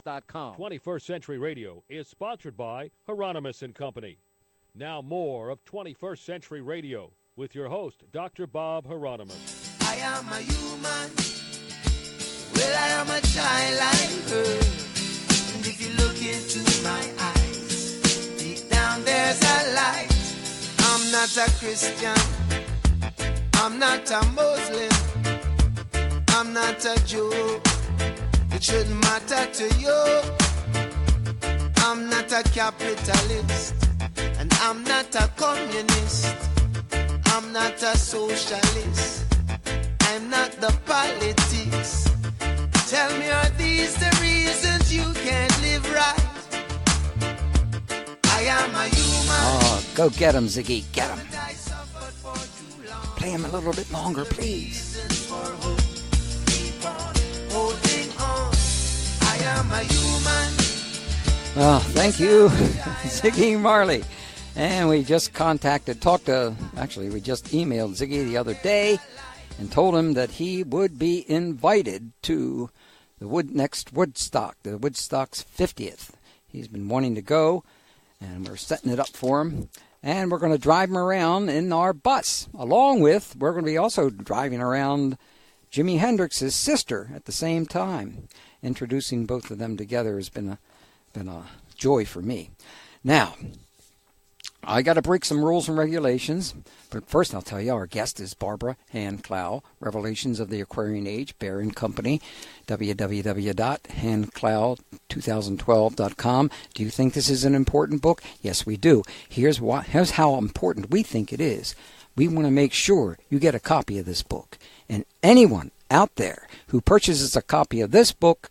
21st Century Radio is sponsored by Hieronimus and Company. Now more of 21st Century Radio with your host, Dr. Bob Hieronimus. I am a human. Well, I am a child like her. And if you look into my eyes, deep down there's a light. I'm not a Christian. I'm not a Muslim. I'm not a Jew. It shouldn't matter to you. I'm not a capitalist. And I'm not a communist. I'm not a socialist. I'm not the politics. Tell me, are these the reasons you can't live right? I am a human. Oh, go get him, Ziggy. Get him. Play him a little bit longer, please. I am a human. Oh, thank you, Ziggy Marley. And we just we just emailed Ziggy the other day and told him that he would be invited to the next Woodstock, the Woodstock's 50th. He's been wanting to go, and we're setting it up for him. And we're going to drive him around in our bus. Along with, we're going to be also driving around Jimi Hendrix's sister at the same time. Introducing both of them together has been a joy for me. Now, I got to break some rules and regulations, but first I'll tell you our guest is Barbara Hand Clow, Revelations of the Aquarian Age, Bear & Company, www.handclow2012.com. Do you think this is an important book? Yes, we do. Here's how important we think it is. We want to make sure you get a copy of this book. And anyone out there who purchases a copy of this book,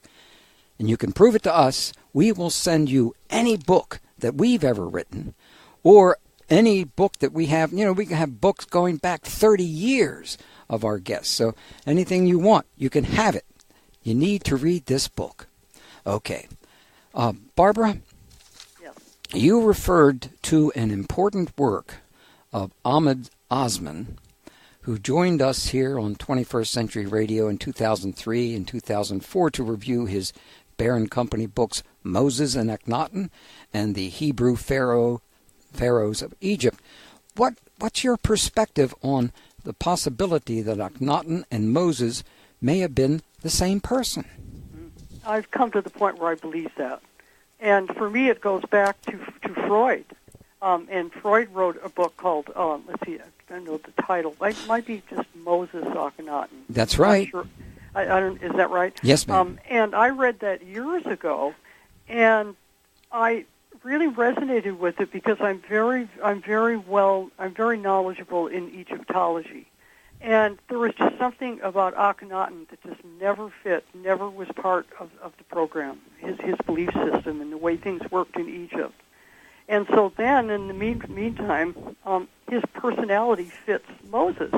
and you can prove it to us, we will send you any book that we've ever written, or any book that we have. You know, we can have books going back 30 years of our guests. So anything you want, you can have it. You need to read this book. Okay. Barbara? Yes. You referred to an important work of Ahmed Osman, who joined us here on 21st Century Radio in 2003 and 2004 to review his Bear & Company books, Moses and Akhenaten, and the Hebrew Pharaohs of Egypt. What's your perspective on the possibility that Akhenaten and Moses may have been the same person? I've come to the point where I believe that. And for me, it goes back to Freud. And Freud wrote a book called, let's see, I don't know the title. It might be just Moses Akhenaten. That's right. Sure. I don't. Is that right? Yes, ma'am. And I read that years ago, and I really resonated with it because I'm very knowledgeable in Egyptology, and there was just something about Akhenaten that just never fit, never was part of the program, his belief system and the way things worked in Egypt. And so then, in the meantime, his personality fits Moses.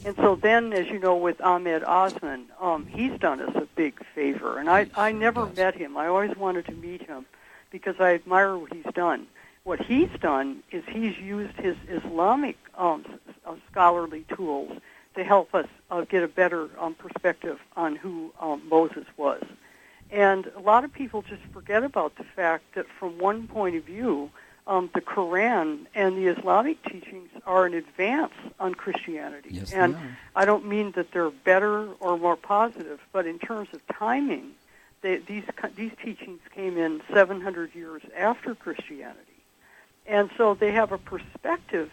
And so then, as you know, with Ahmed Osman, he's done us a big favor. And I never met him. I always wanted to meet him because I admire what he's done. What he's done is he's used his Islamic scholarly tools to help us get a better perspective on who Moses was. And a lot of people just forget about the fact that from one point of view, the Quran and the Islamic teachings are an advance on Christianity. Yes, and they are. I don't mean that they're better or more positive, but in terms of timing, these teachings came in 700 years after Christianity. And so they have a perspective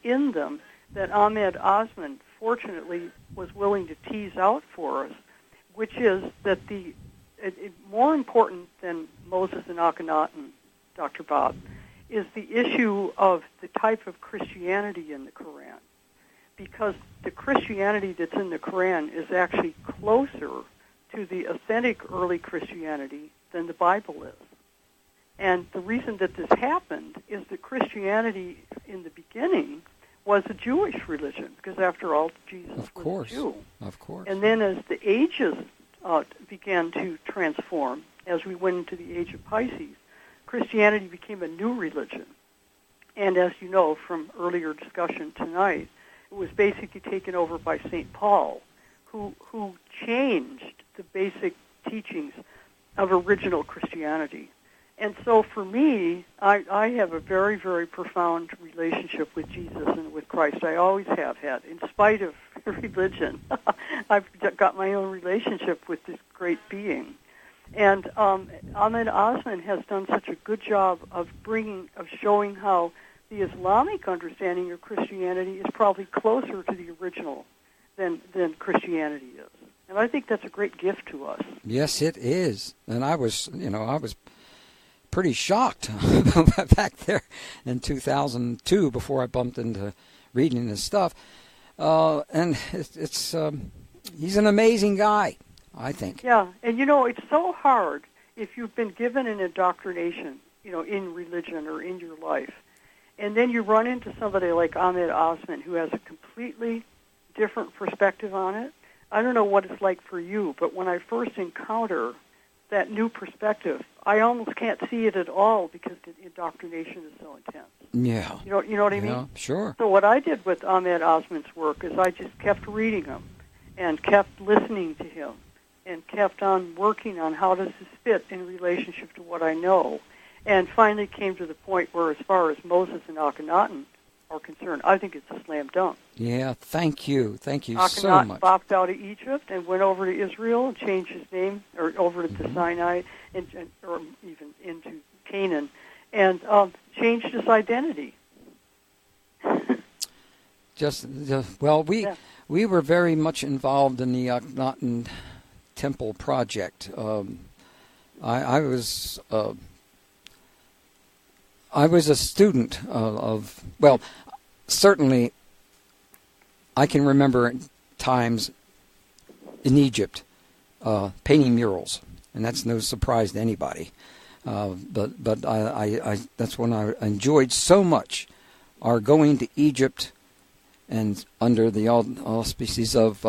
in them that Ahmed Osman, fortunately, was willing to tease out for us, which is that more important than Moses and Akhenaten, Dr. Bob, is the issue of the type of Christianity in the Quran. Because the Christianity that's in the Quran is actually closer to the authentic early Christianity than the Bible is. And the reason that this happened is that Christianity in the beginning was a Jewish religion, because after all, Jesus was a Jew. Of course. And then as the ages began to transform, as we went into the age of Pisces, Christianity became a new religion. And as you know from earlier discussion tonight, it was basically taken over by St. Paul, who changed the basic teachings original Christianity. And so for me, I have a very, very profound relationship with Jesus and with Christ. I always have had, in spite of religion. I've got my own relationship with this great being. And Ahmed Osman has done such a good job of showing how the Islamic understanding of Christianity is probably closer to the original than Christianity is. And I think that's a great gift to us. Yes, it is. And I was pretty shocked back there in 2002 before I bumped into reading his stuff. And it's he's an amazing guy, I think. Yeah, and it's so hard if you've been given an indoctrination, in religion or in your life, and then you run into somebody like Ahmed Osman who has a completely different perspective on it. I don't know what it's like for you, but when I first encounter that new perspective, I almost can't see it at all because the indoctrination is so intense. Yeah. You know what I mean? Yeah, sure. So what I did with Ahmed Osman's work is I just kept reading him and kept listening to him and kept on working on how does this fit in relationship to what I know, and finally came to the point where as far as Moses and Akhenaten are concerned, I think it's a slam dunk. Yeah, thank you so Akhenaten much. bopped out of Egypt and went over to Israel and changed his name, or over to Sinai, or even into Canaan, and changed his identity. We were very much involved in the Akhenaten Temple project. I was a student of certainly I can remember times in Egypt painting murals, and that's no surprise to anybody. But I that's when I enjoyed so much our going to Egypt, and under the auspices of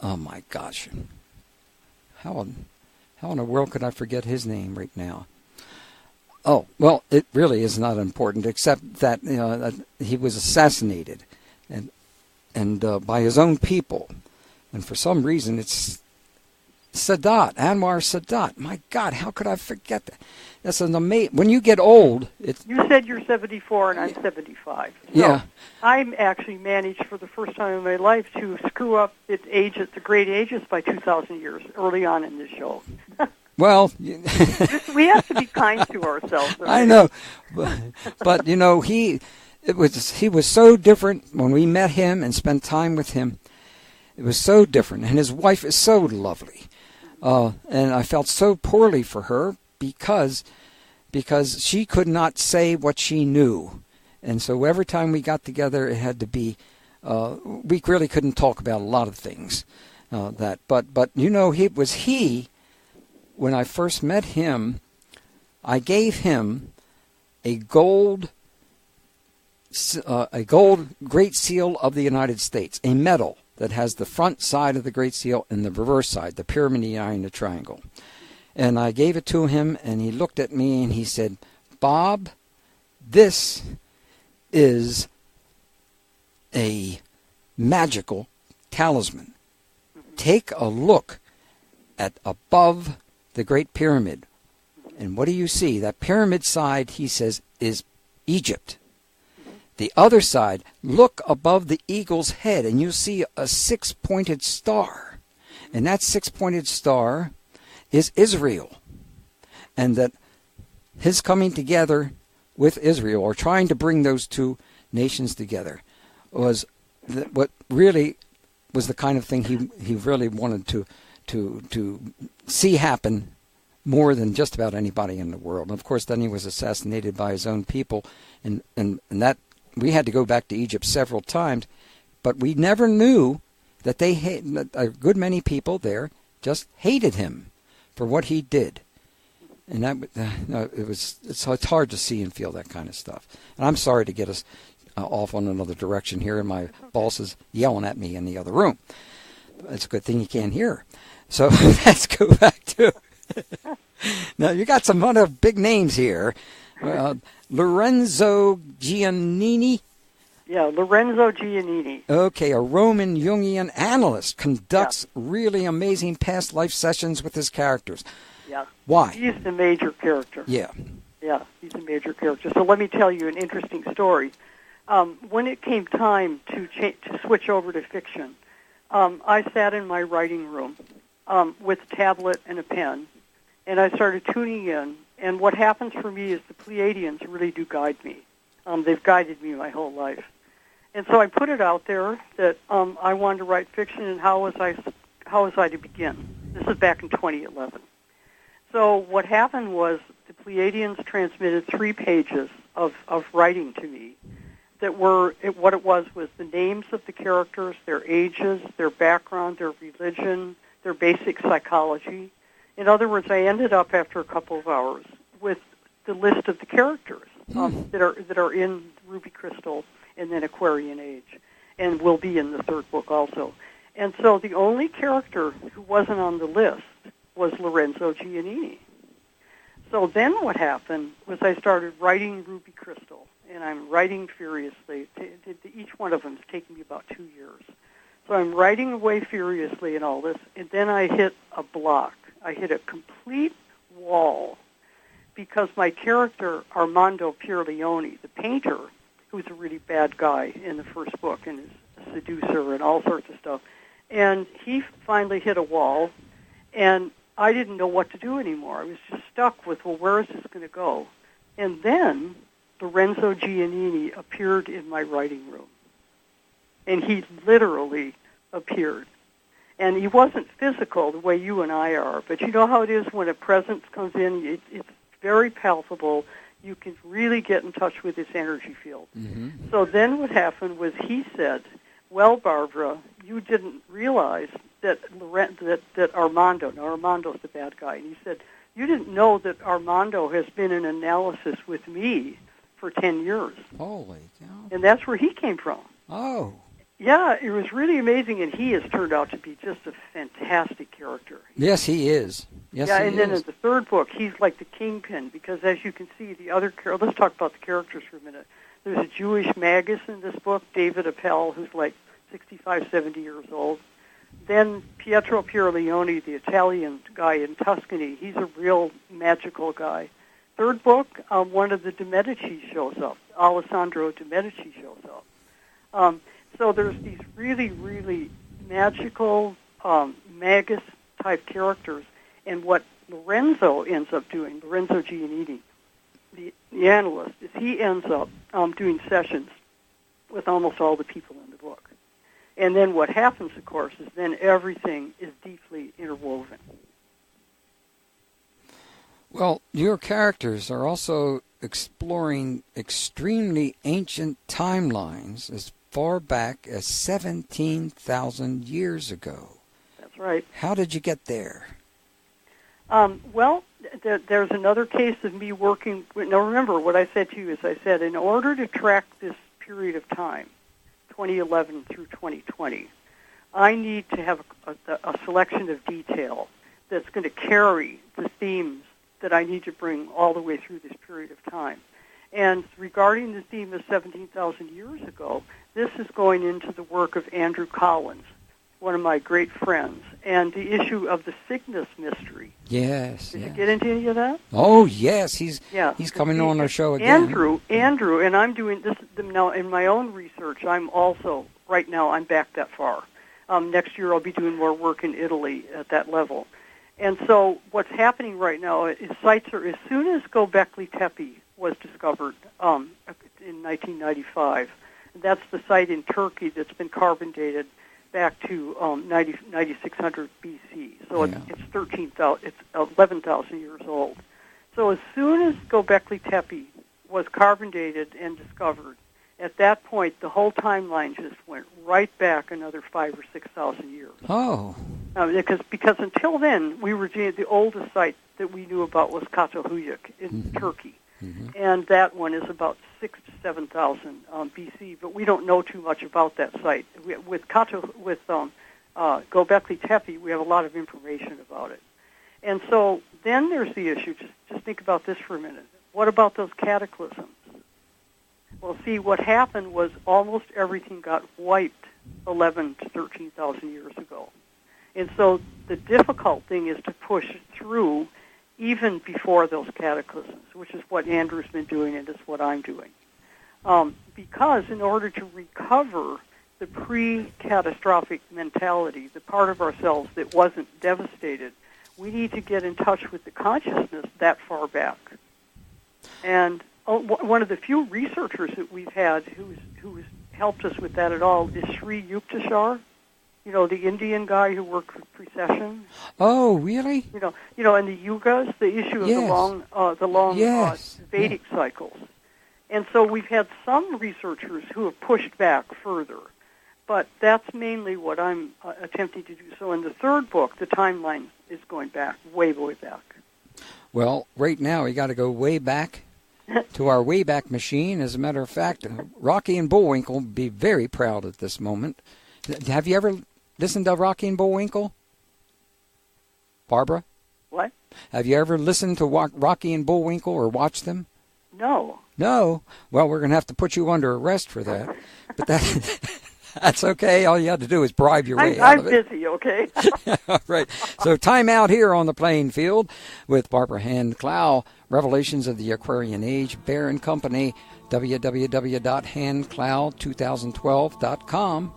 oh my gosh, how in the world could I forget his name right now? Oh, well, it really is not important, except that that he was assassinated, and by his own people, and for some reason it's Anwar Sadat. My God, how could I forget that? That's an amazing. When you get old, it's. You said you're 74 and I'm 75. So yeah. I'm actually managed for the first time in my life to screw up the great ages by 2,000 years early on in this show. Well, we have to be kind to ourselves. Right? I know, but he was so different when we met him and spent time with him. It was so different, and his wife is so lovely, and I felt so poorly for her because she could not say what she knew, and so every time we got together, it had to be. We really couldn't talk about a lot of things. But it was he. When I first met him, I gave him a gold Great Seal of the United States, a medal that has the front side of the Great Seal and the reverse side, the pyramid, the eye, and the triangle. And I gave it to him, and he looked at me and he said, "Bob, this is a magical talisman. Take a look at above the Great Pyramid. And what do you see? That pyramid side," he says, "is Egypt. The other side, look above the eagle's head, and you'll see a six-pointed star. And that six-pointed star is Israel. And that his coming together with Israel, or trying to bring those two nations together, was what really was the kind of thing he really wanted to see happen more than just about anybody in the world." And of course, then he was assassinated by his own people, and that we had to go back to Egypt several times, but we never knew that a good many people there just hated him for what he did, and it's hard to see and feel that kind of stuff. And I'm sorry to get us off on another direction here, and my boss is yelling at me in the other room. It's a good thing you can't hear. So let's go back to. Now you got some other big names here. Lorenzo Giannini. Yeah, Lorenzo Giannini. Okay, a Roman Jungian analyst conducts really amazing past life sessions with his characters. Yeah. Why? He's the major character. Yeah. Yeah, he's a major character. So let me tell you an interesting story. When it came time to switch over to fiction, I sat in my writing room with a tablet and a pen, and I started tuning in. And what happens for me is the Pleiadians really do guide me. They've guided me my whole life. And so I put it out there that I wanted to write fiction, and how was I to begin? This is back in 2011. So what happened was the Pleiadians transmitted 3 pages of writing to me that were, what it was the names of the characters, their ages, their background, their religion, their basic psychology. In other words, I ended up after a couple of hours with the list of the characters that are in Ruby Crystal and then Aquarian Age, and will be in the 3rd book also. And so the only character who wasn't on the list was Lorenzo Giannini. So then what happened was I started writing Ruby Crystal, and I'm writing furiously. Each one of them is taking me about 2 years. So I'm writing away furiously and all this, and then I hit a block. I hit a complete wall because my character, Armando Pierleone, the painter, who's a really bad guy in the 1st book and is a seducer and all sorts of stuff, and he finally hit a wall, and I didn't know what to do anymore. I was just stuck with, well, where is this going to go? And then Lorenzo Giannini appeared in my writing room. And he literally appeared. And he wasn't physical the way you and I are, but you know how it is when a presence comes in, it's very palpable. You can really get in touch with his energy field. Mm-hmm. So then what happened was he said, well, Barbara, you didn't realize that Armando, now Armando's the bad guy, and he said, you didn't know that Armando has been in analysis with me for 10 years. Holy cow. And that's where he came from. Oh. Yeah, it was really amazing, and he has turned out to be just a fantastic character. Yes, he is. Yes, yeah, he and then is. in the 3rd book, he's like the kingpin, because as you can see, the other let's talk about the characters for a minute. There's a Jewish magus in this book, David Appel, who's like 65, 70 years old. Then Pietro Pierleone, the Italian guy in Tuscany, he's a real magical guy. 3rd book, one of the de Medici shows up. Alessandro de Medici shows up. So there's these really, really magical magus-type characters. And what Lorenzo ends up doing, Lorenzo Giannini, the analyst, is he ends up doing sessions with almost all the people in the book. And then what happens, of course, is then everything is deeply interwoven. Well, your characters are also exploring extremely ancient timelines as far back as 17,000 years ago. That's right. How did you get there? Well, there's another case of me working. Now, remember what I said to you is I said, in order to track this period of time, 2011 through 2020, I need to have a selection of detail that's going to carry the themes that I need to bring all the way through this period of time. And regarding the theme of 17,000 years ago, this is going into the work of Andrew Collins, one of my great friends, and the issue of the Cygnus mystery. Yes. Did you get into any of that? Oh, yes. He's coming on our show again. Andrew, and I'm doing this now in my own research. I'm also, right now, I'm back that far. Next year I'll be doing more work in Italy at that level. And so what's happening right now is sites are, as soon as Göbekli Tepe was discovered in 1995, that's the site in Turkey that's been carbon dated back to 9600 BC. So it's 11,000 years old. So as soon as Göbekli Tepe was carbon dated and discovered, at that point the whole timeline just went right back another 5,000 or 6,000 years. Oh. Because until then we were the oldest site that we knew about was Çatalhöyük in Turkey. Mm-hmm. And that one is about 6,000 to 7,000 BC, but we don't know too much about that site. With Göbekli Tepe, we have a lot of information about it. And so then there's the issue. Just think about this for a minute. What about those cataclysms? Well, see, what happened was almost everything got wiped 11 to 13,000 years ago. And so the difficult thing is to push through even before those cataclysms, which is what Andrew's been doing and is what I'm doing. Because in order to recover the pre-catastrophic mentality, the part of ourselves that wasn't devastated, we need to get in touch with the consciousness that far back. And one of the few researchers that we've had who's helped us with that at all is Sri Yukteswar, the Indian guy who worked with precession. Oh, really? In the yugas, the issue of the long Vedic cycles. And so we've had some researchers who have pushed back further, but that's mainly what I'm attempting to do. So in the third book, the timeline is going back, way, way back. Well, right now we got to go way back to our Wayback Machine. As a matter of fact, Rocky and Bullwinkle would be very proud at this moment. Have you ever listened to Rocky and Bullwinkle? Barbara? What? Have you ever listened to Rocky and Bullwinkle or watched them? No. No? Well, we're going to have to put you under arrest for that. But that's okay. All you have to do is bribe your way out of it. I'm busy, okay? All right. So time out here on the playing field with Barbara Hand Clow, Revelations of the Aquarian Age, Bear and Company, www.handclow2012.com.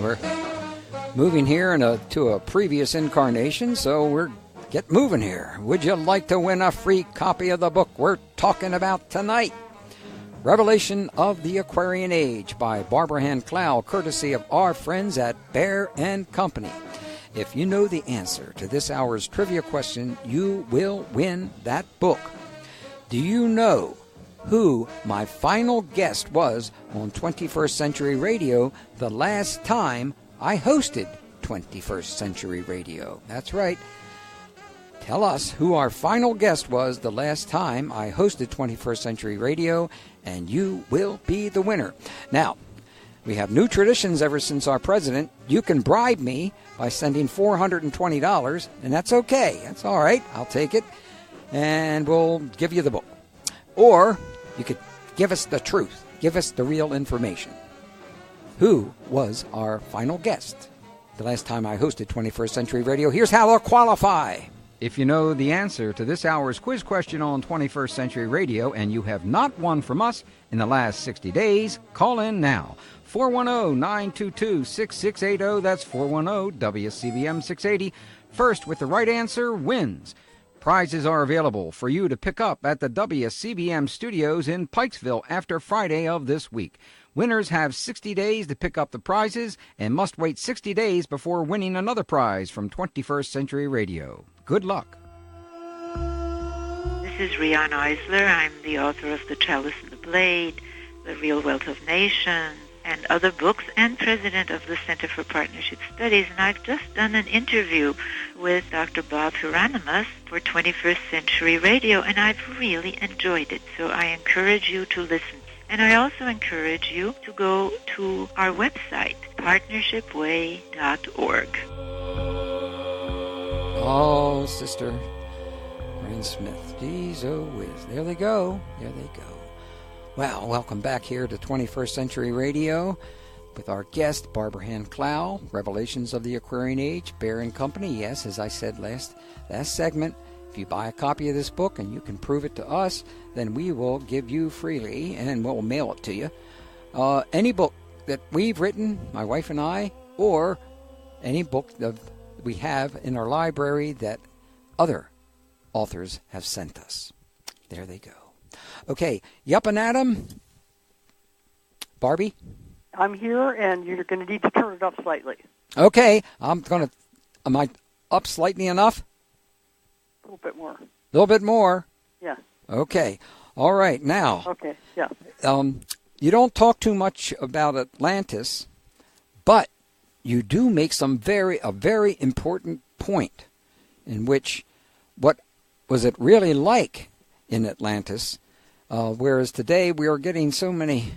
We're moving here to a previous incarnation, so we're get moving here. Would you like to win a free copy of the book we're talking about tonight? Revelation of the Aquarian Age by Barbara Hand Clow, courtesy of our friends at Bear and Company. If you know the answer to this hour's trivia question, you will win that book. Do you know who my final guest was on 21st Century Radio the last time I hosted 21st Century Radio? That's right. Tell us who our final guest was the last time I hosted 21st Century Radio, and you will be the winner. Now, we have new traditions ever since our president. You can bribe me by sending $420, and that's okay. That's all right. I'll take it, and we'll give you the book. Or you could give us the truth. Give us the real information. Who was our final guest the last time I hosted 21st Century Radio? Here's how to qualify. If you know the answer to this hour's quiz question on 21st Century Radio and you have not won from us in the last 60 days, call in now. 410-922-6680. That's 410-WCBM-680. First with the right answer wins. Prizes are available for you to pick up at the WCBM studios in Pikesville after Friday of this week. Winners have 60 days to pick up the prizes and must wait 60 days before winning another prize from 21st Century Radio. Good luck. This is Rian Eisler. I'm the author of The Chalice and the Blade, The Real Wealth of Nations, and other books, and president of the Center for Partnership Studies. And I've just done an interview with Dr. Bob Hieronimus for 21st Century Radio, and I've really enjoyed it. So I encourage you to listen. And I also encourage you to go to our website, partnershipway.org. Oh, Sister Rain Smith. Geez, oh whiz. There they go. There they go. Well, welcome back here to 21st Century Radio with our guest, Barbara Hand Clow, Revelations of the Aquarian Age, Bear and Company. Yes, as I said last segment, if you buy a copy of this book and you can prove it to us, then we will give you freely, and we'll mail it to you, any book that we've written, my wife and I, or any book that we have in our library that other authors have sent us. There they go. Okay, you up and at 'em? Barbie? I'm here, and you're going to need to turn it up slightly. Okay, am I up slightly enough? A little bit more. A little bit more? Yeah. Okay, all right, now. Okay, yeah. You don't talk too much about Atlantis, but you do make a very important point in which what was it really like in Atlantis Whereas today we are getting so many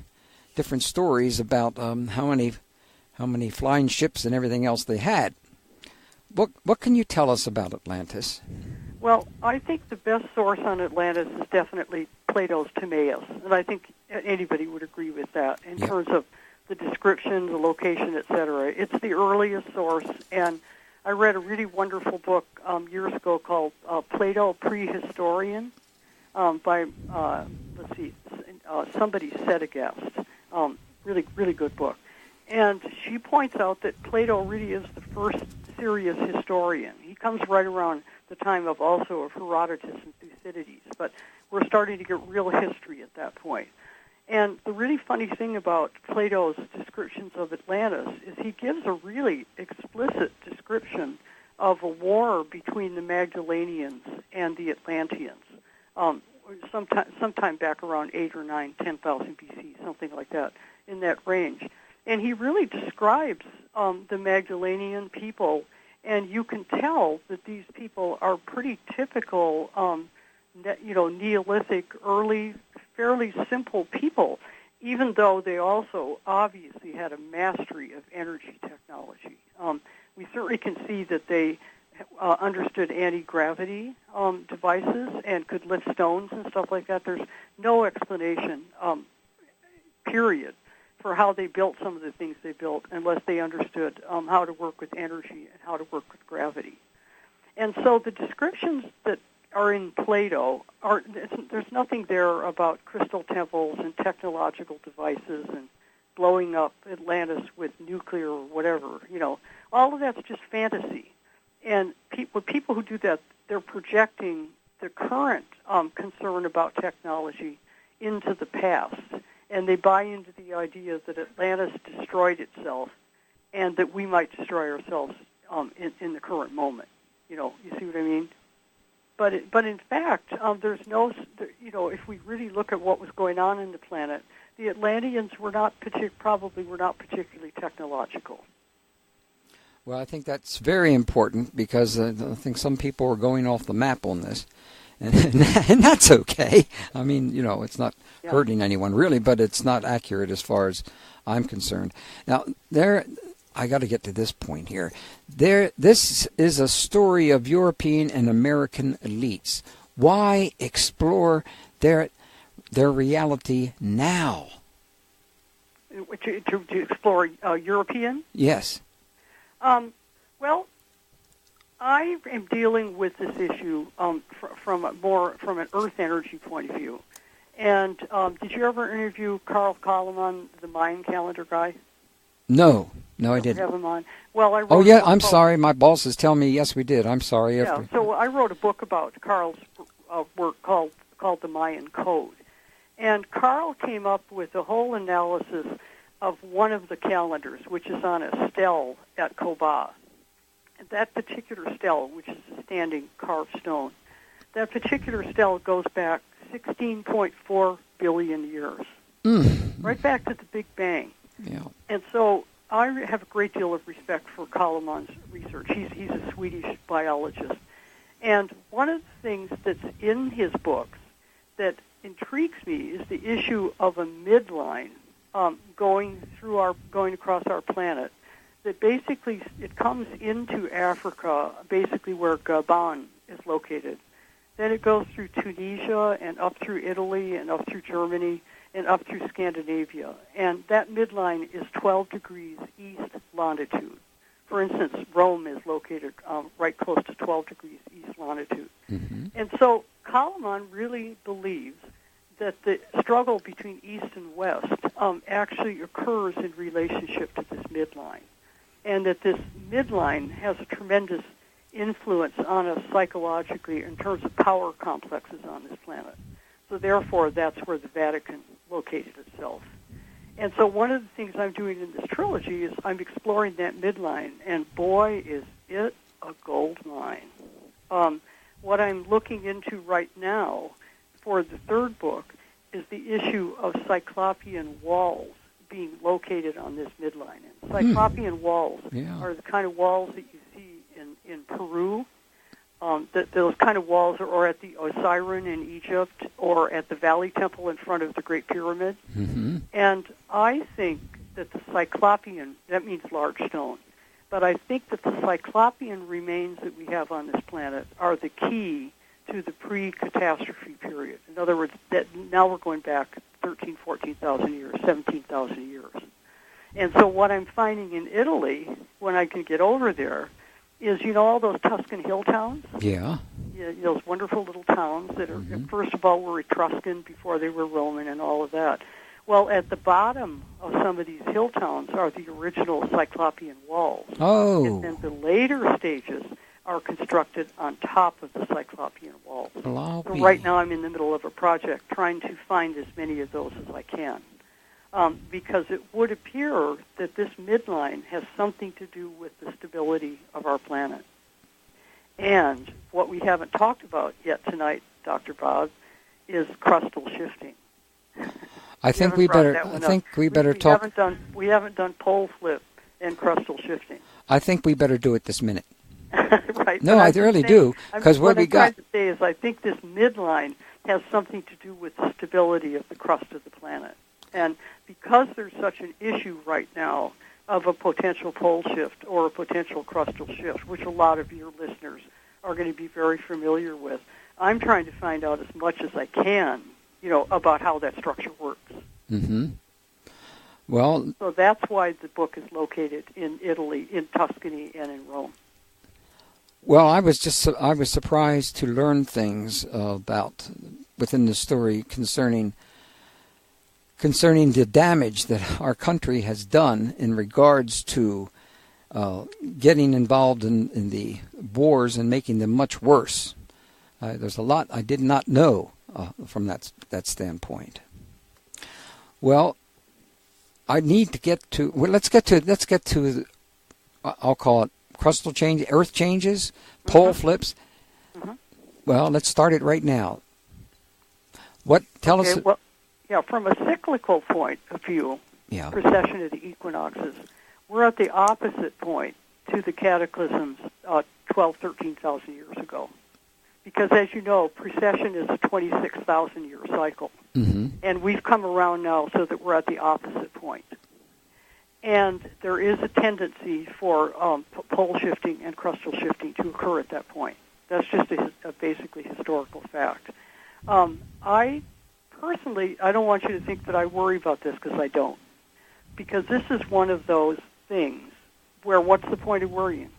different stories about how many flying ships and everything else they had. What can you tell us about Atlantis? Well, I think the best source on Atlantis is definitely Plato's Timaeus, and I think anybody would agree with that in terms of the description, the location, etc. It's the earliest source, and I read a really wonderful book years ago called Plato Prehistorian by, somebody Sedagast. Really, really good book. And she points out that Plato really is the first serious historian. He comes right around the time of Herodotus and Thucydides, but we're starting to get real history at that point. And the really funny thing about Plato's descriptions of Atlantis is he gives a really explicit description of a war between the Magdalenians and the Atlanteans, sometime back around 8 or 9, 10,000 BC, something like that, in that range. And he really describes the Magdalenian people, and you can tell that these people are pretty typical, Neolithic, early, fairly simple people, even though they also obviously had a mastery of energy technology. We certainly can see that they understood anti-gravity devices and could lift stones and stuff like that. There's no explanation, period, for how they built some of the things they built unless they understood how to work with energy and how to work with gravity. And so the descriptions that are in Plato, there's nothing there about crystal temples and technological devices and blowing up Atlantis with nuclear or whatever. All of that's just fantasy. And people who do that, they're projecting the current concern about technology into the past. And they buy into the idea that Atlantis destroyed itself and that we might destroy ourselves in the current moment. You see what I mean? But in fact, there's no, if we really look at what was going on in the planet, the Atlanteans probably were not particularly technological. Well, I think that's very important because I think some people are going off the map on this, and that's okay. I mean, it's not hurting anyone really, but it's not accurate as far as I'm concerned. Now, I got to get to this point here. This is a story of European and American elites. Why explore their reality now? To explore European? Yes. Well, I am dealing with this issue from an Earth energy point of view. And did you ever interview Carl Kalaman, the Mayan calendar guy? No, I didn't. Have him on. Well, I wrote. Oh yeah, I'm sorry. My bosses tell me yes, we did. I'm sorry. Yeah. So I wrote a book about Carl's work called the Mayan Code, and Carl came up with a whole analysis of one of the calendars, which is on a stele at Koba. And that particular stele, which is a standing carved stone, that particular stele goes back 16.4 billion years, right back to the Big Bang. Yeah. And so I have a great deal of respect for Kalaman's research. He's a Swedish biologist. And one of the things that's in his books that intrigues me is the issue of a midline going across our planet. That basically it comes into Africa, basically where Gabon is located. Then it goes through Tunisia and up through Italy and up through Germany and up through Scandinavia. And that midline is 12 degrees east longitude. For instance, Rome is located right close to 12 degrees east longitude. Mm-hmm. And so Kalaman really believes that the struggle between east and west actually occurs in relationship to this midline, and that this midline has a tremendous influence on us psychologically in terms of power complexes on this planet. So therefore, that's where the Vatican located itself. And so one of the things I'm doing in this trilogy is I'm exploring that midline, and boy, is it a gold mine. What I'm looking into right now for the third book is the issue of Cyclopean walls being located on this midline. And Cyclopean walls are the kind of walls that you see in Peru, those kind of walls are at the Osirian in Egypt or at the Valley Temple in front of the Great Pyramid. Mm-hmm. And I think that the Cyclopean, that means large stone, but I think that the Cyclopean remains that we have on this planet are the key to the pre-catastrophe period. In other words, that now we're going back 13,000, 14,000 years, 17,000 years. And so what I'm finding in Italy, when I can get over there, is, all those Tuscan hill towns? Yeah. Those wonderful little towns that are, first of all, were Etruscan before they were Roman and all of that. Well, at the bottom of some of these hill towns are the original Cyclopean walls. Oh. And then the later stages are constructed on top of the Cyclopean walls. So right now I'm in the middle of a project trying to find as many of those as I can. Because it would appear that this midline has something to do with the stability of our planet. And what we haven't talked about yet tonight, Dr. Bob, is crustal shifting. I think we better talk. We haven't done pole flip and crustal shifting. I think we better do it this minute. Right. No, I really do, because what we got. What I'm trying to say is I think this midline has something to do with the stability of the crust of the planet. And because there's such an issue right now of a potential pole shift or a potential crustal shift, which a lot of your listeners are going to be very familiar with, I'm trying to find out as much as I can, about how that structure works. Mm-hmm. Well, so that's why the book is located in Italy, in Tuscany, and in Rome. Well, I was surprised to learn things about within the story concerning the damage that our country has done in regards to getting involved in the wars and making them much worse. There's a lot I did not know from that standpoint. Well, I need to get to. Well, let's get to. I'll call it crustal change, earth changes, pole flips. Mm-hmm. Well, let's start it right now. Tell us. Well, from a cyclical point of view, precession of the equinoxes, we're at the opposite point to the cataclysms 12,000, 13,000 years ago. Because, as you know, precession is a 26,000-year cycle. Mm-hmm. And we've come around now so that we're at the opposite point. And there is a tendency for pole shifting and crustal shifting to occur at that point. That's just a basically historical fact. I don't want you to think that I worry about this, because I don't. Because this is one of those things where what's the point of worrying?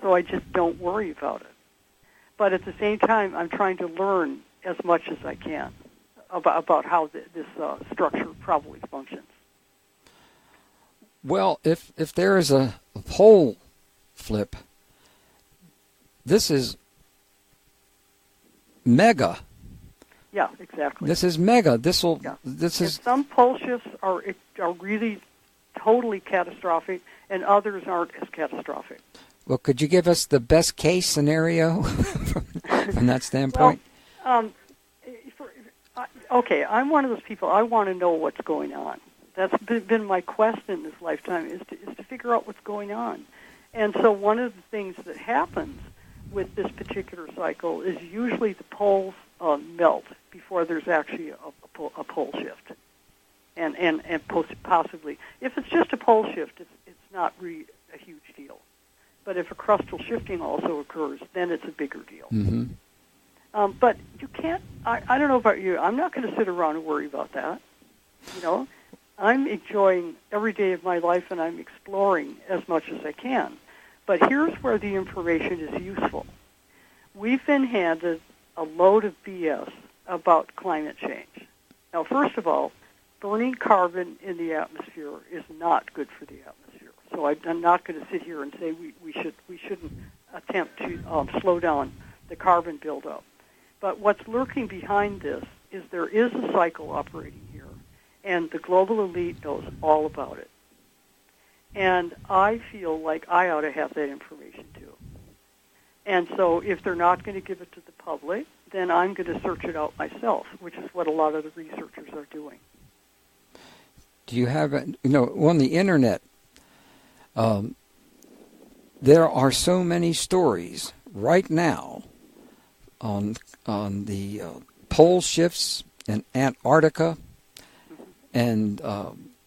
So I just don't worry about it. But at the same time, I'm trying to learn as much as I can about how this structure probably functions. Well, if there is a pole flip, this is mega. Yeah, exactly. This is mega. Some pole shifts are really totally catastrophic, and others aren't as catastrophic. Well, could you give us the best case scenario from that standpoint? Well, okay, I'm one of those people. I want to know what's going on. That's been my quest in this lifetime, is to figure out what's going on. And so one of the things that happens with this particular cycle is usually the poles melt before there's actually a pole shift. And possibly, if it's just a pole shift, it's not really a huge deal. But if a crustal shifting also occurs, then it's a bigger deal. Mm-hmm. But you can't, I don't know about you, I'm not going to sit around and worry about that. I'm enjoying every day of my life, and I'm exploring as much as I can. But here's where the information is useful. We've been handed a load of BS about climate change. Now, first of all, burning carbon in the atmosphere is not good for the atmosphere. So I'm not going to sit here and say we shouldn't attempt to slow down the carbon buildup. But what's lurking behind this is there is a cycle operating here, and the global elite knows all about it. And I feel like I ought to have that information too. And so if they're not going to give it to the public, then I'm going to search it out myself, which is what a lot of the researchers are doing. Do you have, on the internet, there are so many stories right now on the pole shifts in Antarctica and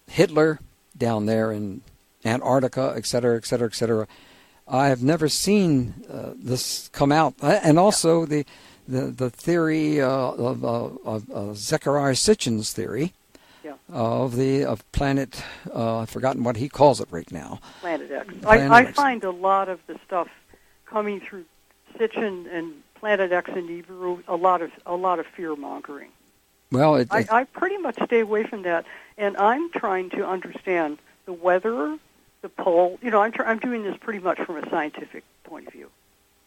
Hitler down there in Antarctica, et cetera, et cetera, et cetera. I have never seen this come out, and also the theory of Zecharia Sitchin's theory of planet. I've forgotten what he calls it right now. Planet X. I find a lot of the stuff coming through Sitchin and Planet X and Nibiru a lot of fear mongering. Well, I pretty much stay away from that, and I'm trying to understand the weather, the pole. You know, I'm doing this pretty much from a scientific point of view.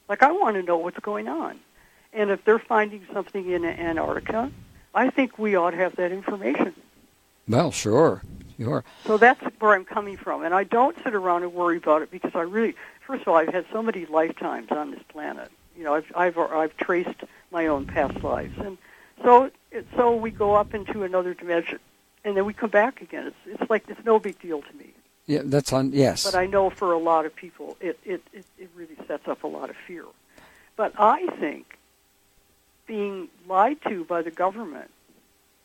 Like, I want to know what's going on, and if they're finding something in Antarctica, I think we ought to have that information. Well, sure. So that's where I'm coming from, and I don't sit around and worry about it because I really, first of all, I've had so many lifetimes on this planet. You know, I've traced my own past lives, and so we go up into another dimension, and then we come back again. It's like it's no big deal to me. Yeah, that's on. Yes. But I know for a lot of people, it really sets up a lot of fear. But I think being lied to by the government,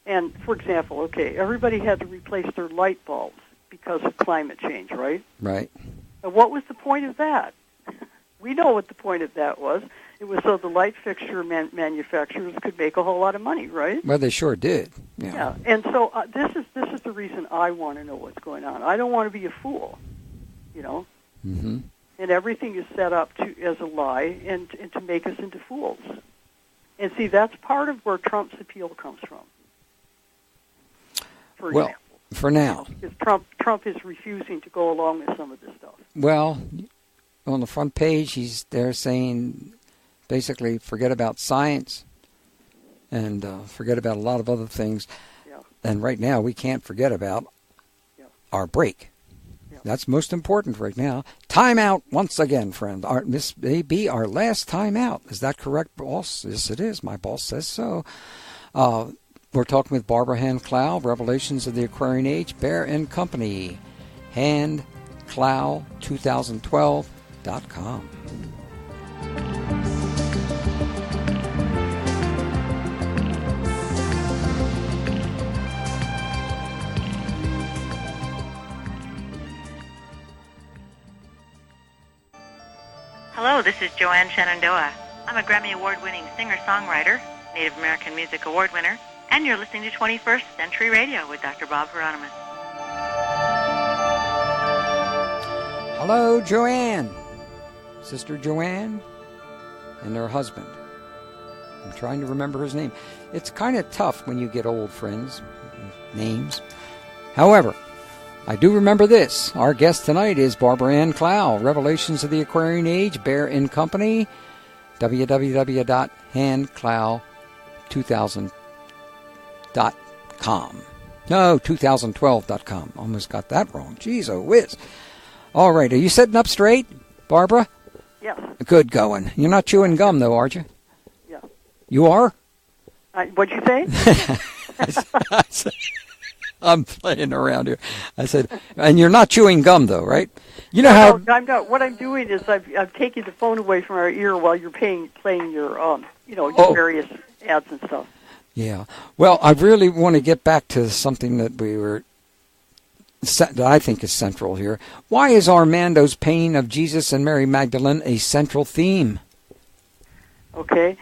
and for example, okay, everybody had to replace their light bulbs because of climate change, right? Right. And what was the point of that? We know what the point of that was. It was so the light fixture manufacturers could make a whole lot of money, right? Well, they sure did. Yeah. And so this is the reason I want to know what's going on. I don't want to be a fool, you know. Mm-hmm. And everything is set up as a lie and to make us into fools. And see, that's part of where Trump's appeal comes from. For example. For now. Because Trump is refusing to go along with some of this stuff. Well, on the front page, they're saying basically forget about science and forget about a lot of other things. Yeah. And right now, we can't forget about our break. Yeah. That's most important right now. Time out once again, friend. This may be our last time out. Is that correct, boss? Yes, it is. My boss says so. We're talking with Barbara Hand Clow, Revelations of the Aquarian Age, Bear and Company, handclow2012.com. Hello, this is Joanne Shenandoah. I'm a Grammy Award-winning singer-songwriter, Native American Music Award winner, and you're listening to 21st Century Radio with Dr. Bob Hieronimus. Hello, Joanne. Sister Joanne and her husband. I'm trying to remember his name. It's kind of tough when you get old, friends, names. However, I do remember this. Our guest tonight is Barbara Hand Clow, Revelations of the Aquarian Age, Bear and Company, www.handclow2012.com. No, 2012.com. Almost got that wrong. Jeez, oh whiz. All right, are you sitting up straight, Barbara? Yes. Good going. You're not chewing gum, though, aren't you? Yeah. You are? What'd you say? I'm playing around here. I said, and you're not chewing gum, though, right? You know how... No, I'm not. What I'm doing is I'm taking the phone away from our ear while you're playing your your various ads and stuff. Yeah. Well, I really want to get back to something that that I think is central here. Why is Armando's painting of Jesus and Mary Magdalene a central theme? Okay.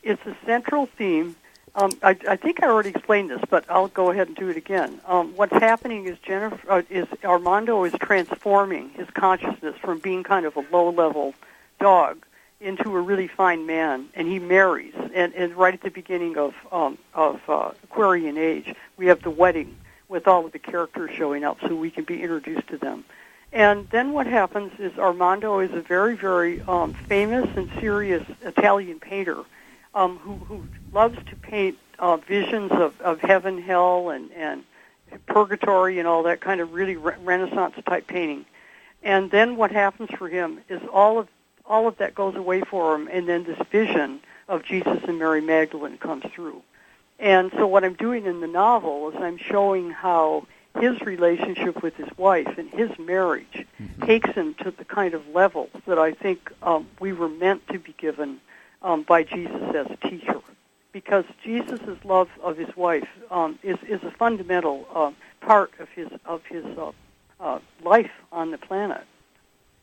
It's a central theme. I think I already explained this, but I'll go ahead and do it again. What's happening is Armando is transforming his consciousness from being kind of a low-level dog into a really fine man, and he marries. And right at the beginning of Aquarian Age, we have the wedding with all of the characters showing up so we can be introduced to them. And then what happens is Armando is a very, very famous and serious Italian painter who loves to paint visions of heaven, hell, and purgatory and all that kind of really Renaissance-type painting. And then what happens for him is all of that goes away for him, and then this vision of Jesus and Mary Magdalene comes through. And so what I'm doing in the novel is I'm showing how his relationship with his wife and his marriage takes him to the kind of level that I think we were meant to be given by Jesus as a teacher. Because Jesus' love of his wife is a fundamental part of his life on the planet.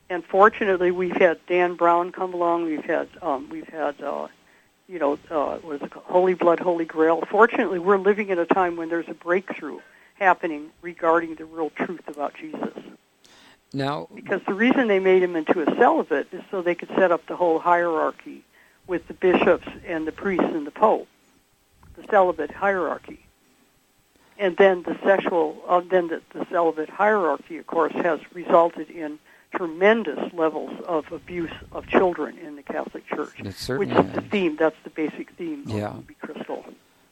And fortunately, we've had Dan Brown come along. We've had what is it called? Holy Blood, Holy Grail. Fortunately, we're living at a time when there's a breakthrough happening regarding the real truth about Jesus. Now, because the reason they made him into a celibate is so they could set up the whole hierarchy with the bishops and the priests and the pope, the celibate hierarchy. And then the celibate hierarchy, of course, has resulted in tremendous levels of abuse of children in the Catholic Church, which is the theme. That's the basic theme of Ruby Crystal.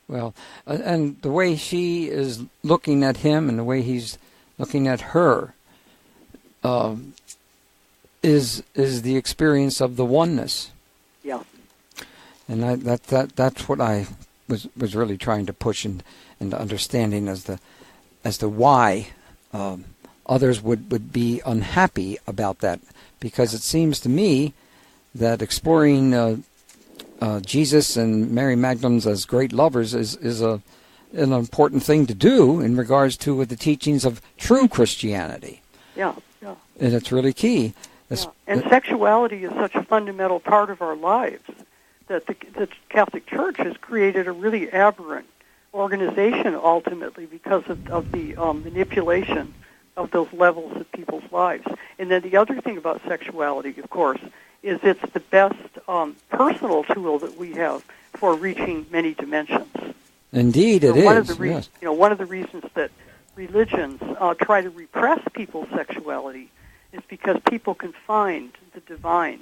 Well, and the way she is looking at him and the way he's looking at her is the experience of the oneness. Yeah. And that's what I was really trying to push into understanding as to why others would be unhappy about that, because it seems to me that exploring Jesus and Mary Magdalene as great lovers is an important thing to do in regards to the teachings of true Christianity. Yeah. And it's really key. Yeah. And sexuality is such a fundamental part of our lives that the Catholic Church has created a really aberrant organization ultimately because of the manipulation of those levels of people's lives. And then the other thing about sexuality, of course, is it's the best personal tool that we have for reaching many dimensions. Indeed, it is. One of the reasons that religions try to repress people's sexuality is because people can find the divine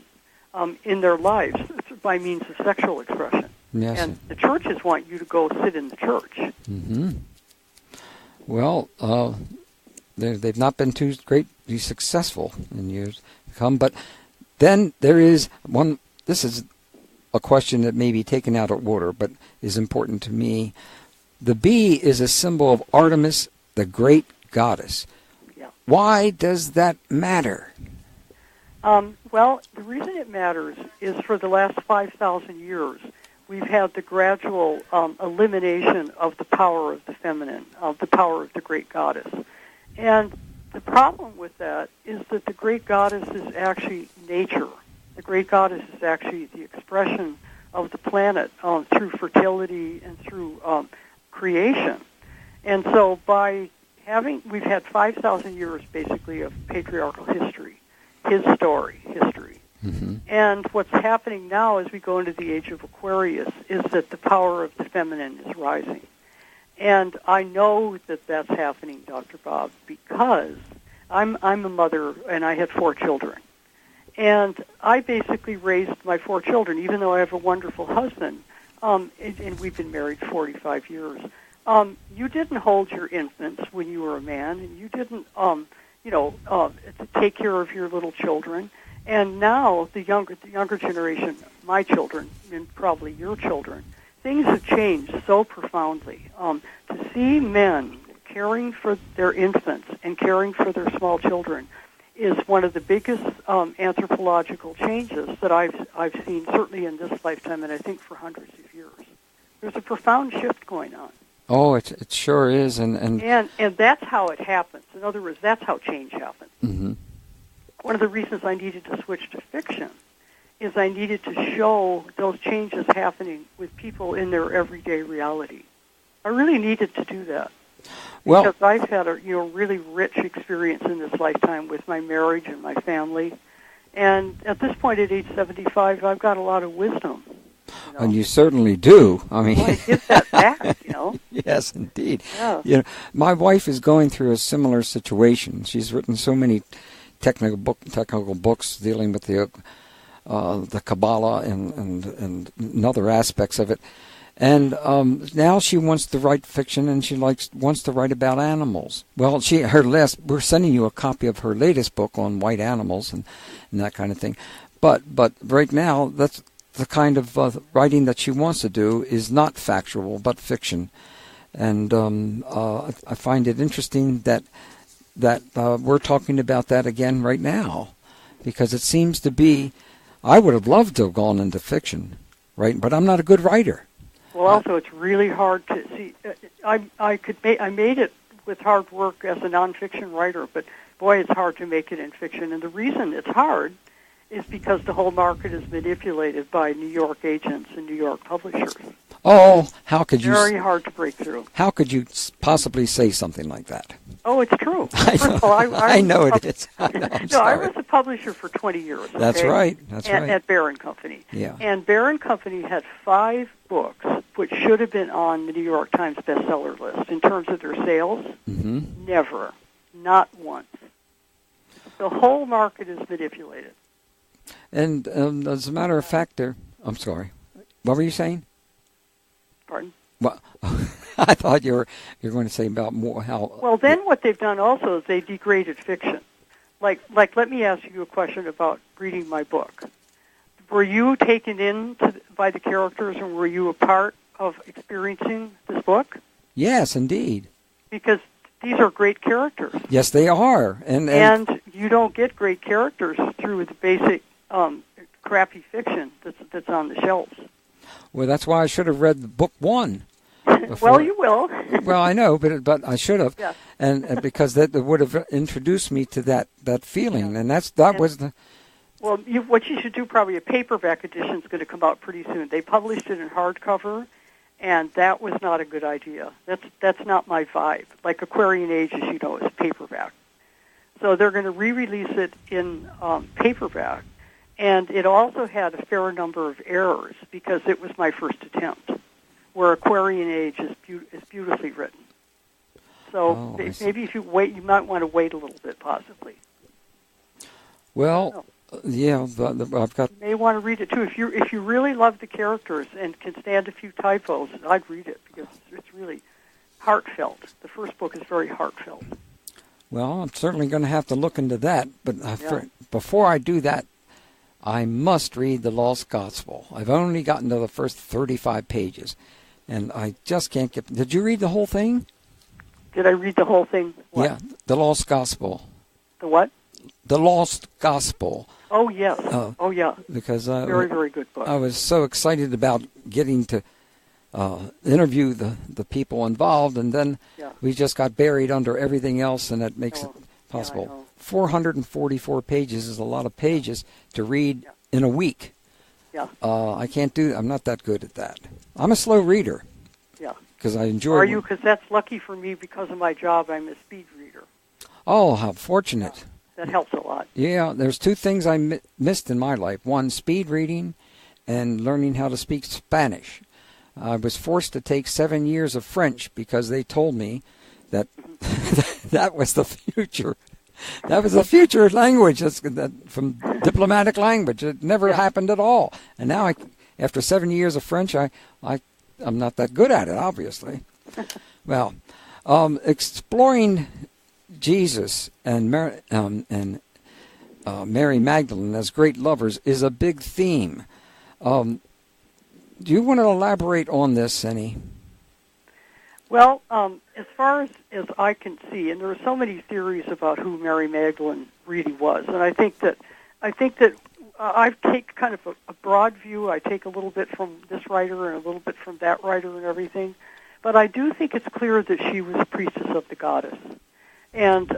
in their lives by means of sexual expression. Yes. And the churches want you to go sit in the church. Mm-hmm. Well, they've not been too greatly successful in years to come. But then there is one, this is a question that may be taken out of order, but is important to me. The bee is a symbol of Artemis, the great goddess. Yeah. Why does that matter? Well, the reason it matters is for the last 5,000 years, we've had the gradual elimination of the power of the feminine, of the power of the great goddess. And the problem with that is that the great goddess is actually nature. The great goddess is actually the expression of the planet through fertility and through creation. And so we've had 5,000 years basically of patriarchal history, history. Mm-hmm. And what's happening now as we go into the age of Aquarius is that the power of the feminine is rising. And I know that that's happening, Dr. Bob, because I'm a mother and I had 4 children. And I basically raised my 4 children, even though I have a wonderful husband, and we've been married 45 years. You didn't hold your infants when you were a man, and you didn't, take care of your little children. And now the younger generation, my children, and probably your children, things have changed so profoundly. To see men caring for their infants and caring for their small children is one of the biggest anthropological changes that I've seen, certainly in this lifetime, and I think for hundreds of years. There's a profound shift going on. Oh, it sure is, and that's how it happens. In other words, that's how change happens. Mm-hmm. One of the reasons I needed to switch to fiction is I needed to show those changes happening with people in their everyday reality. I really needed to do that. Well, because I've had a really rich experience in this lifetime with my marriage and my family. And at this point at age 75, I've got a lot of wisdom. And you certainly do. I mean, I give that back, Yes, indeed. Yeah. My wife is going through a similar situation. She's written so many technical books dealing with the Kabbalah and other aspects of it. And now she wants to write fiction, and she wants to write about animals. Well, we're sending you a copy of her latest book on white animals and that kind of thing. But right now, that's the kind of writing that she wants to do is not factual, but fiction. And I find it interesting that we're talking about that again right now, because it seems to be, I would have loved to have gone into fiction, right? But I'm not a good writer. Well, also, it's really hard to see. I made it with hard work as a nonfiction writer, but boy, it's hard to make it in fiction. And the reason it's hard is because the whole market is manipulated by New York agents and New York publishers. Oh, how could you? Very hard to break through. How could you possibly say something like that? Oh, it's true. First of all, I know it is. I was a publisher for 20 years. Okay? That's right. That's right. At Barron Company. Yeah. And Barron Company had 5 books which should have been on the New York Times bestseller list in terms of their sales. Mm-hmm. Never. Not once. The whole market is manipulated. And as a matter of fact, I'm sorry. What were you saying? Pardon? Well, I thought you were going to say about more how. Well, then what they've done also is they degraded fiction. Like, let me ask you a question about reading my book. Were you taken in by the characters, and were you a part of experiencing this book? Yes, indeed. Because these are great characters. Yes, they are, and you don't get great characters through the basic crappy fiction that's on the shelves. Well, that's why I should have read the book 1. Well, you will. Well, I know, but I should have, yeah. and because that would have introduced me to that feeling, and that was the. Well, what you should do, probably a paperback edition is going to come out pretty soon. They published it in hardcover, and that was not a good idea. That's not my vibe. Like Aquarian Age, as you know, is paperback. So they're going to re-release it in paperback, and it also had a fair number of errors because it was my first attempt, where Aquarian Age is beautifully written. So maybe if you wait, you might want to wait a little bit, possibly. Well, yeah, I've got. You may want to read it too. If you really love the characters and can stand a few typos, I'd read it because it's really heartfelt. The first book is very heartfelt. Well, I'm certainly going to have to look into that, but before I do that, I must read the Lost Gospel. I've only gotten to the first 35 pages, and I just can't get. Did you read the whole thing? Did I read the whole thing? What? Yeah, the Lost Gospel. The what? The Lost Gospel. Oh, yes. Yeah. Because very, very good book. I was so excited about getting to interview the people involved, and then we just got buried under everything else, and that makes it possible. Yeah, 444 pages is a lot of pages to read in a week. Yeah. I can't do. I'm not that good at that. I'm a slow reader. Yeah. Because I enjoy. Are you? Because that's lucky for me. Because of my job, I'm a speed reader. Oh, how fortunate! That helps a lot. Yeah, there's 2 things I missed in my life. One, speed reading, and learning how to speak Spanish. I was forced to take 7 years of French because they told me that that was the future. That was the future language. That's from diplomatic language. It never happened at all. And now, after 7 years of French, I'm not that good at it, obviously. Well, exploring Jesus and Mary Magdalene as great lovers is a big theme. Do you want to elaborate on this any? Well, as far as I can see, and there are so many theories about who Mary Magdalene really was, and I think that I take kind of a broad view. I take a little bit from this writer and a little bit from that writer and everything, but I do think it's clear that she was a priestess of the goddess. And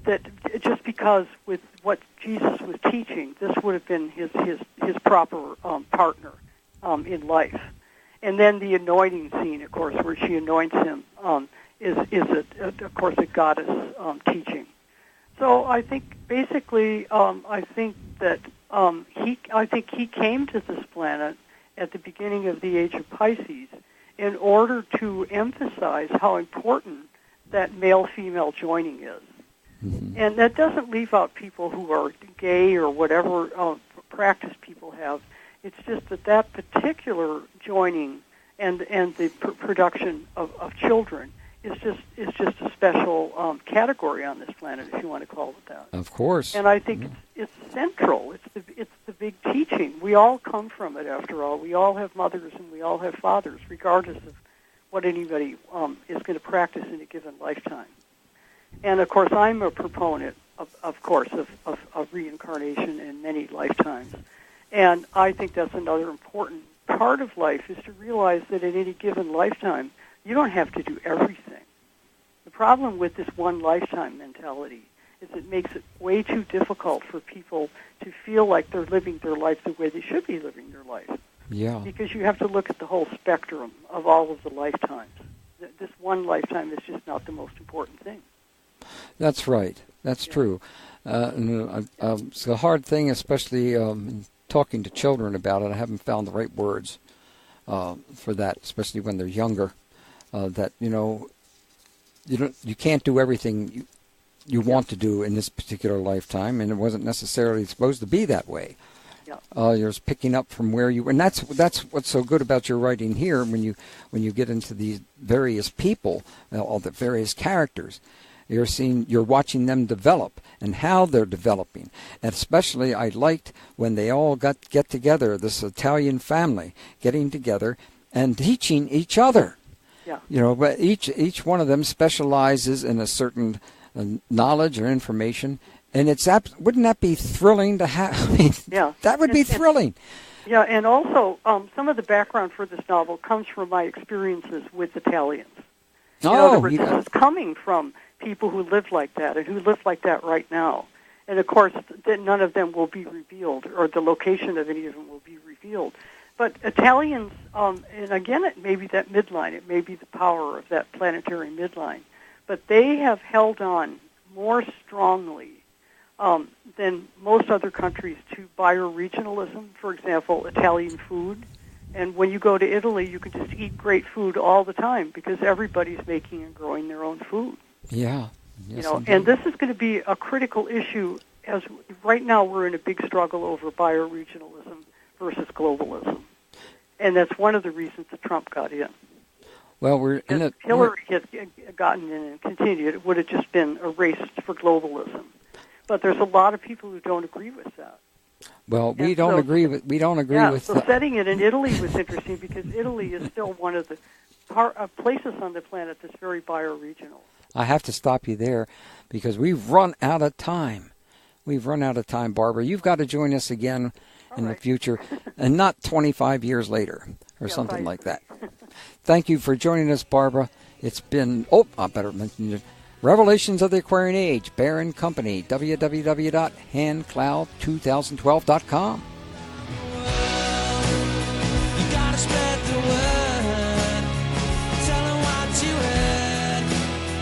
that just because with what Jesus was teaching, this would have been his proper partner in life. And then the anointing scene, of course, where she anoints him, is of course a goddess teaching. So I think basically, I think he came to this planet at the beginning of the age of Pisces in order to emphasize how important that male-female joining is. Mm-hmm. And that doesn't leave out people who are gay or whatever practice people have. It's just that particular joining and the production of children is just a special category on this planet, if you want to call it that. Of course. And I think it's central. It's the big teaching. We all come from it, after all. We all have mothers and we all have fathers, regardless of what anybody is going to practice in a given lifetime. And, of course, I'm a proponent, of reincarnation in many lifetimes. And I think that's another important part of life, is to realize that in any given lifetime, you don't have to do everything. The problem with this one lifetime mentality is it makes it way too difficult for people to feel like they're living their life the way they should be living their life. Yeah. Because you have to look at the whole spectrum of all of the lifetimes. This one lifetime is just not the most important thing. That's right. That's true. It's a hard thing, especially in talking to children about it. I haven't found the right words for that, especially when they're younger. That you can't do everything you want to do in this particular lifetime, and it wasn't necessarily supposed to be that way. You're just picking up from where you, and that's what's so good about your writing here. When you get into these various people, all the various characters, you're watching them develop and how they're developing. And especially, I liked when they all get together, this Italian family getting together and teaching each other. Yeah. But each one of them specializes in a certain knowledge or information. And wouldn't that be thrilling to have? I mean, yeah, that would be thrilling. Yeah, and also some of the background for this novel comes from my experiences with Italians. This is coming from people who lived like that and who live like that right now. And, of course, none of them will be revealed, or the location of any of them will be revealed. But Italians, and again, it may be that midline, it may be the power of that planetary midline, but they have held on more strongly than most other countries to bioregionalism. For example, Italian food. And when you go to Italy, you can just eat great food all the time because everybody's making and growing their own food. Yeah. Yes, and this is going to be a critical issue, as right now we're in a big struggle over bioregionalism versus globalism. And that's one of the reasons that Trump got in. Well, if Hillary had gotten in and continued, it would have just been a race for globalism. But there's a lot of people who don't agree with that. Well, we don't agree with so that. Setting it in Italy was interesting because Italy is still one of the places on the planet that's very bioregional. I have to stop you there because we've run out of time. We've run out of time, Barbara. You've got to join us again in the future, and not 25 years later or something like that. Thank you for joining us, Barbara. It's been, I better mention it. Revelations of the Aquarian Age, Bear and Company, www.handclow2012.com. You gotta spread the word. Tell them what you heard.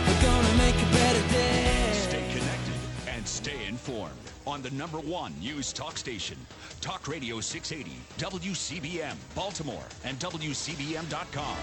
We're gonna make a better day. Stay connected and stay informed on the #1 news talk station, Talk Radio 680, WCBM, Baltimore, and WCBM.com.